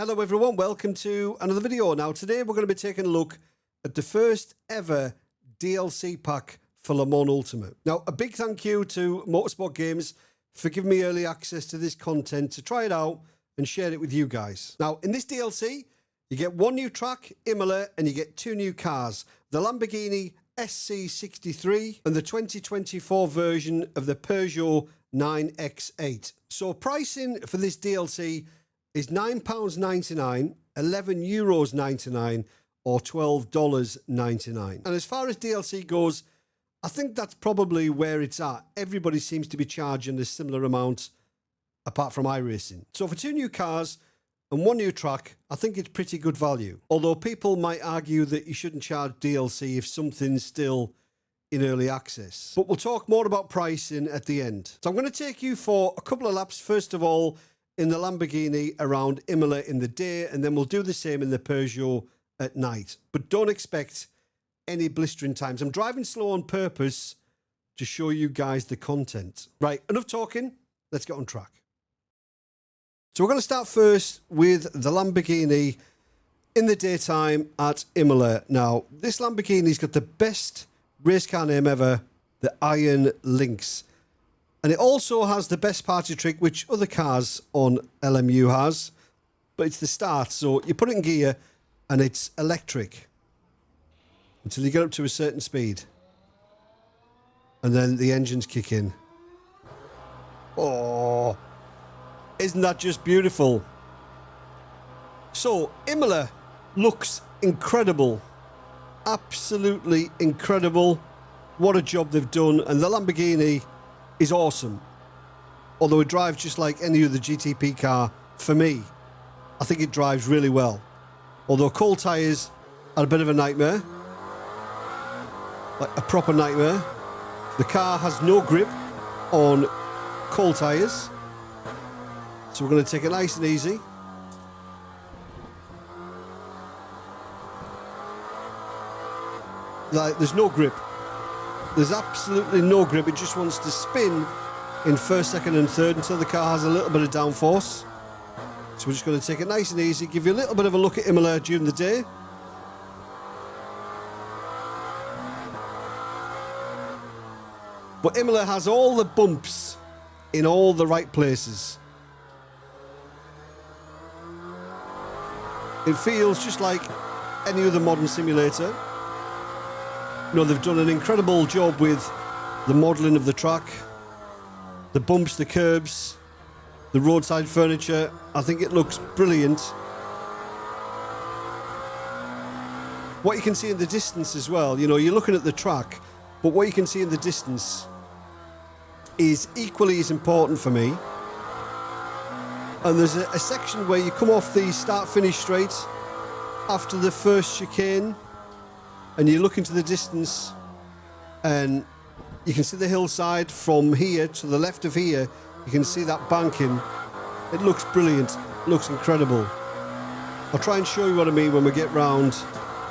Hello everyone, welcome to another video. Now today we're going to be taking a look at the first ever DLC pack for Le Mans Ultimate. Now a big thank you to Motorsport Games for giving me early access to this content to try it out and share it with you guys. Now in this DLC you get one new track, Imola, and you get two new cars, the Lamborghini SC63 and the 2024 version of the Peugeot 9X8. So pricing for this DLC is £9.99, €11.99 or $12.99. And as far as DLC goes, I think that's probably where it's at. Everybody seems to be charging a similar amount apart from iRacing. So for two new cars and one new track, I think it's pretty good value. Although people might argue that you shouldn't charge DLC if something's still in early access. But we'll talk more about pricing at the end. So I'm going to take you for a couple of laps, first of all, in the Lamborghini around Imola in the day, and then we'll do the same in the Peugeot at night. But don't expect any blistering times. I'm driving slow on purpose to show you guys the content. Right, enough talking. Let's get on track. So we're going to start first with the Lamborghini in the daytime at Imola. Now, this Lamborghini's got the best race car name ever, the Iron Lynx. And it also has the best party trick, which other cars on LMU has, but it's the start. So you put it in gear and it's electric until you get up to a certain speed. And then the engines kick in. Oh, isn't that just beautiful? So Imola looks incredible. Absolutely incredible. What a job they've done. And the Lamborghini is awesome. Although it drives just like any other GTP car, for me, I think it drives really well. Although cold tyres are a bit of a nightmare. Like a proper nightmare. The car has no grip on cold tyres. So we're going to take it nice and easy. Like, there's no grip. There's absolutely no grip. It just wants to spin in first, second and third until the car has a little bit of downforce. So we're just going to take it nice and easy, give you a little bit of a look at Imola during the day. But Imola has all the bumps in all the right places. It feels just like any other modern simulator. You know, they've done an incredible job with the modelling of the track, the bumps, the curbs, the roadside furniture. I think it looks brilliant. What you can see in the distance as well, you know, you're looking at the track, but what you can see in the distance is equally as important for me. And there's a section where you come off the start-finish straight after the first chicane, and you look into the distance and you can see the hillside from here to the left of here. You can see that banking. It looks brilliant. It looks incredible. I'll try and show you what I mean when we get round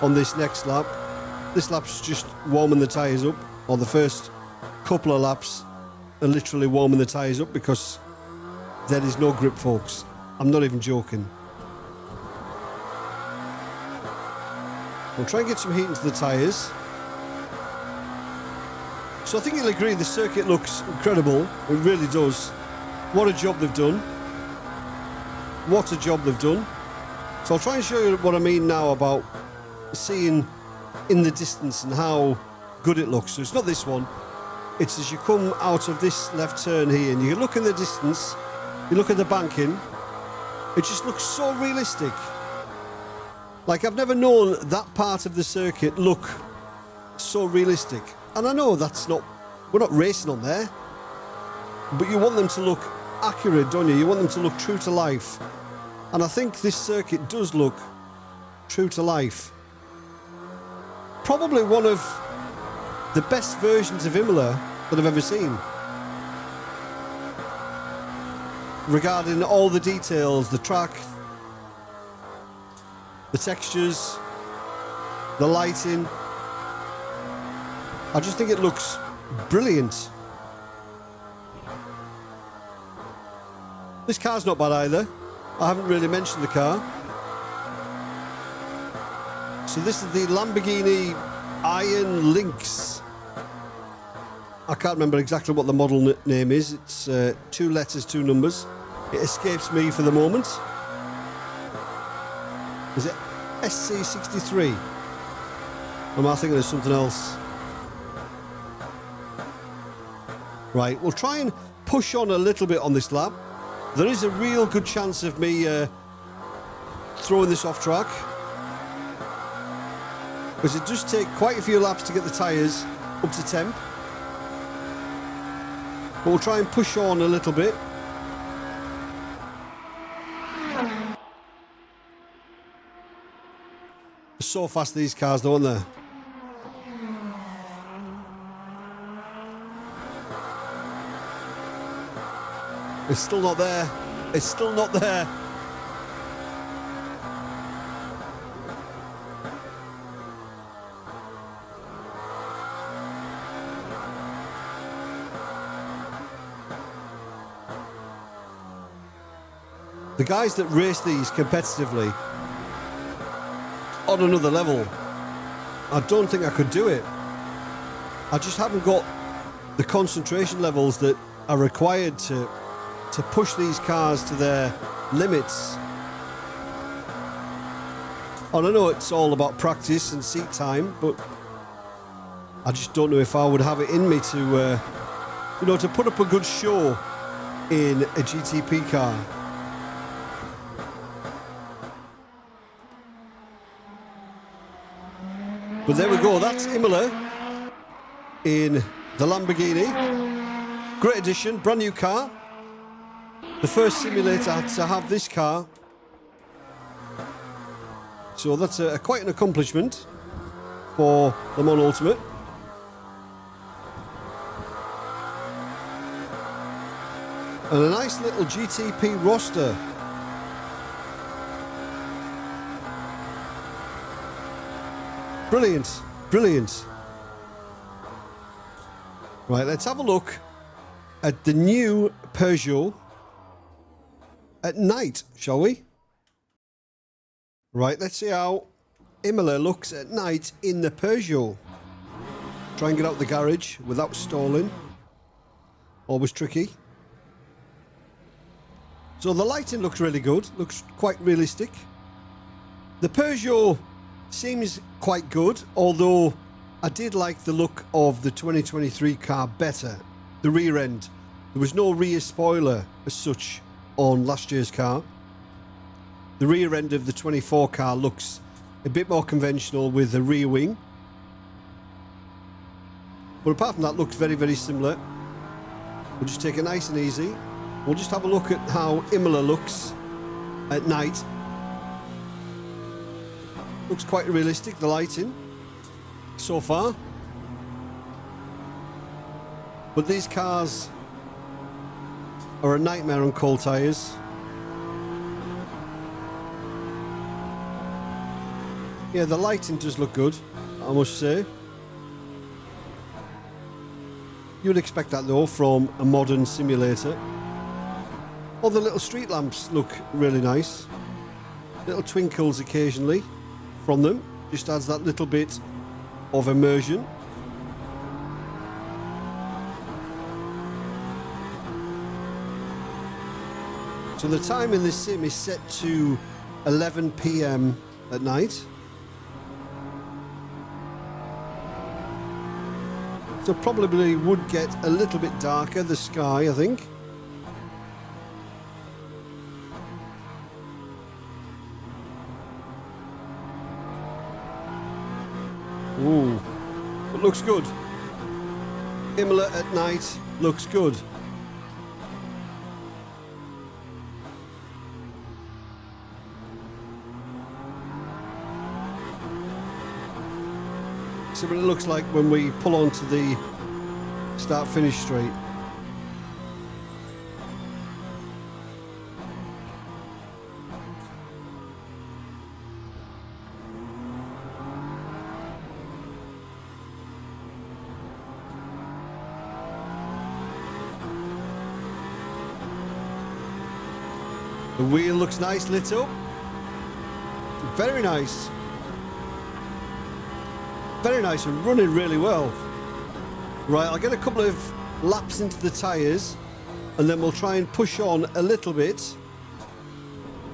on this next lap. This lap's just warming the tyres up, or the first couple of laps are literally warming the tyres up because there is no grip, folks. I'm not even joking. We'll try and get some heat into the tyres. So I think you'll agree the circuit looks incredible. It really does. What a job they've done. What a job they've done. So I'll try and show you what I mean now about seeing in the distance and how good it looks. So it's not this one. It's as you come out of this left turn here and you look in the distance, you look at the banking, it just looks so realistic. Like, I've never known that part of the circuit look so realistic. And I know that's not, we're not racing on there, but you want them to look accurate, don't you? You want them to look true to life. And I think this circuit does look true to life. Probably one of the best versions of Imola that I've ever seen. Regarding all the details, the track, the textures, the lighting. I just think it looks brilliant. This car's not bad either. I haven't really mentioned the car. So this is the Lamborghini Iron Lynx. I can't remember exactly what the model name is. It's 2 letters, 2 numbers. It escapes me for the moment. Is it SC63? Or am I thinking of something else? Right, we'll try and push on a little bit on this lap. There is a real good chance of me throwing this off track, because it does take quite a few laps to get the tyres up to temp. But we'll try and push on a little bit. They're so fast, these cars, though, aren't they? It's still not there. It's still not there. The guys that race these competitively on another level, I don't think I could do it. I just haven't got the concentration levels that are required to push these cars to their limits. And I know it's all about practice and seat time, but I just don't know if I would have it in me to, to put up a good show in a GTP car. But there we go, that's Imola in the Lamborghini. Great addition, brand new car. The first simulator to have this car. So that's quite an accomplishment for Le Mans Ultimate. And a nice little GTP roster. Brilliant, brilliant. Right, let's have a look at the new Peugeot at night, shall we? Right, let's see how Imola looks at night in the Peugeot. Try and get out the garage without stalling. Always tricky. So the lighting looks really good, looks quite realistic. The Peugeot seems quite good, although I did like the look of the 2023 car better. The rear end, there was no rear spoiler as such on last year's car. The rear end of the 24 car looks a bit more conventional with the rear wing. But apart from that, looks very, very similar. We'll just take it nice and easy. We'll just have a look at how Imola looks at night. Looks quite realistic, the lighting so far. But these cars are a nightmare on cold tyres. Yeah, the lighting does look good, I must say. You would expect that though from a modern simulator. All the little street lamps look really nice. Little twinkles occasionally from them. Just adds that little bit of immersion. So the time in this sim is set to 11 PM at night. So probably would get a little bit darker, the sky, I think. Ooh, it looks good. Imola at night looks good. See what it looks like when we pull onto the start-finish straight. The wheel looks nice, lit up. Very nice. Very nice and running really well. Right, I'll get a couple of laps into the tyres and then we'll try and push on a little bit.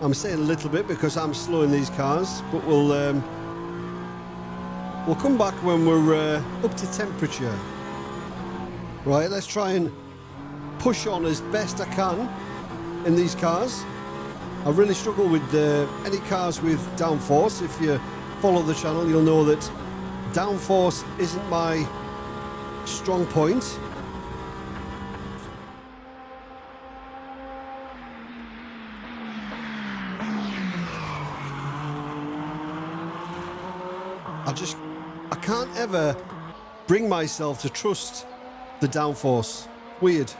I'm saying a little bit because I'm slow in these cars, but we'll come back when we're up to temperature. Right, let's try and push on as best I can in these cars. I really struggle with any cars with downforce. If you follow the channel, you'll know that downforce isn't my strong point. I can't ever bring myself to trust the downforce. Weird.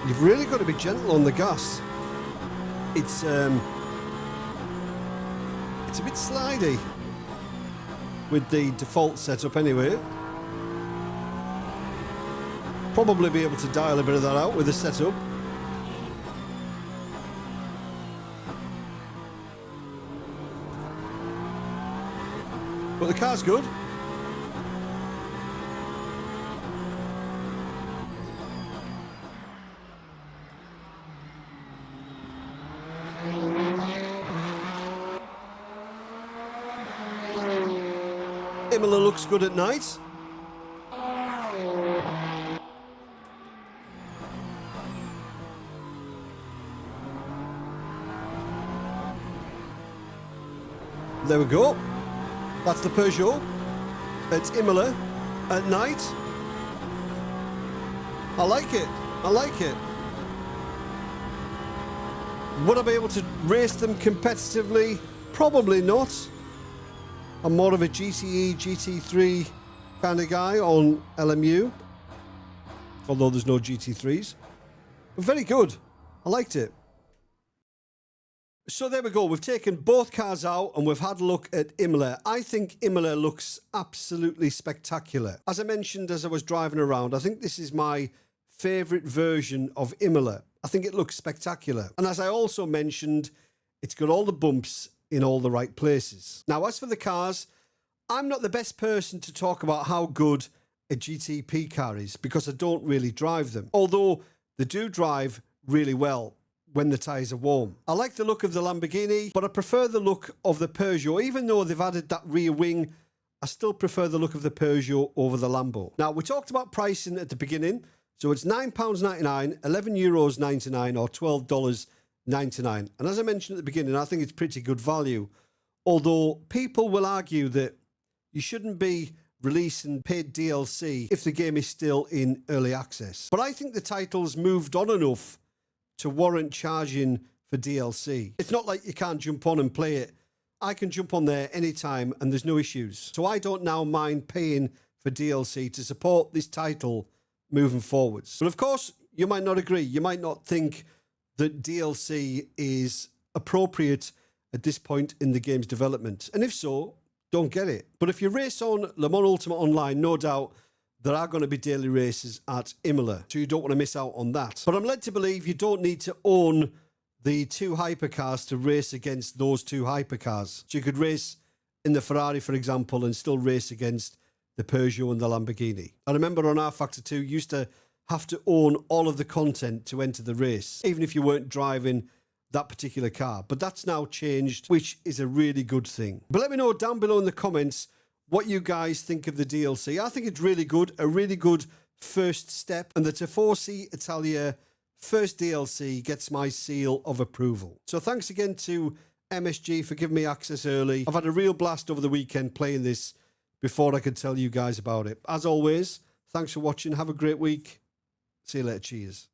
You've really got to be gentle on the gas. It's a bit slidey with the default setup anyway. Probably be able to dial a bit of that out with the setup. But the car's good. Imola looks good at night. There we go. That's the Peugeot at Imola at night. I like it. I like it. Would I be able to race them competitively? Probably not. I'm more of a GTE, GT3 kind of guy on LMU, although there's no GT3s. But very good. I liked it. So there we go. We've taken both cars out and we've had a look at Imola. I think Imola looks absolutely spectacular. As I mentioned as I was driving around, I think this is my favourite version of Imola. I think it looks spectacular. And as I also mentioned, it's got all the bumps in all the right places. Now, as for the cars, I'm not the best person to talk about how good a GTP car is because I don't really drive them, although they do drive really well when the tyres are warm. I like the look of the Lamborghini, but I prefer the look of the Peugeot. Even though they've added that rear wing, I still prefer the look of the Peugeot over the Lambo. Now, we talked about pricing at the beginning, so it's £9.99, €11.99 or $12.99. And as I mentioned at the beginning, I think it's pretty good value. Although people will argue that you shouldn't be releasing paid DLC if the game is still in early access. But I think the title's moved on enough to warrant charging for DLC. It's not like you can't jump on and play it. I can jump on there anytime and there's no issues. So I don't now mind paying for DLC to support this title moving forwards. But of course, you might not agree. You might not think that DLC is appropriate at this point in the game's development. And if so, don't get it. But if you race on Le Mans Ultimate Online, no doubt there are going to be daily races at Imola, so you don't want to miss out on that. But I'm led to believe you don't need to own the two hypercars to race against those two hypercars. So you could race in the Ferrari, for example, and still race against the Peugeot and the Lamborghini. I remember on R Factor 2, you used to have to own all of the content to enter the race, even if you weren't driving that particular car. But that's now changed, which is a really good thing. But let me know down below in the comments what you guys think of the DLC. I think it's really good, a really good first step. And the Tifosi Italia first DLC gets my seal of approval. So thanks again to MSG for giving me access early. I've had a real blast over the weekend playing this before I could tell you guys about it. As always, thanks for watching. Have a great week. See you later. Cheers.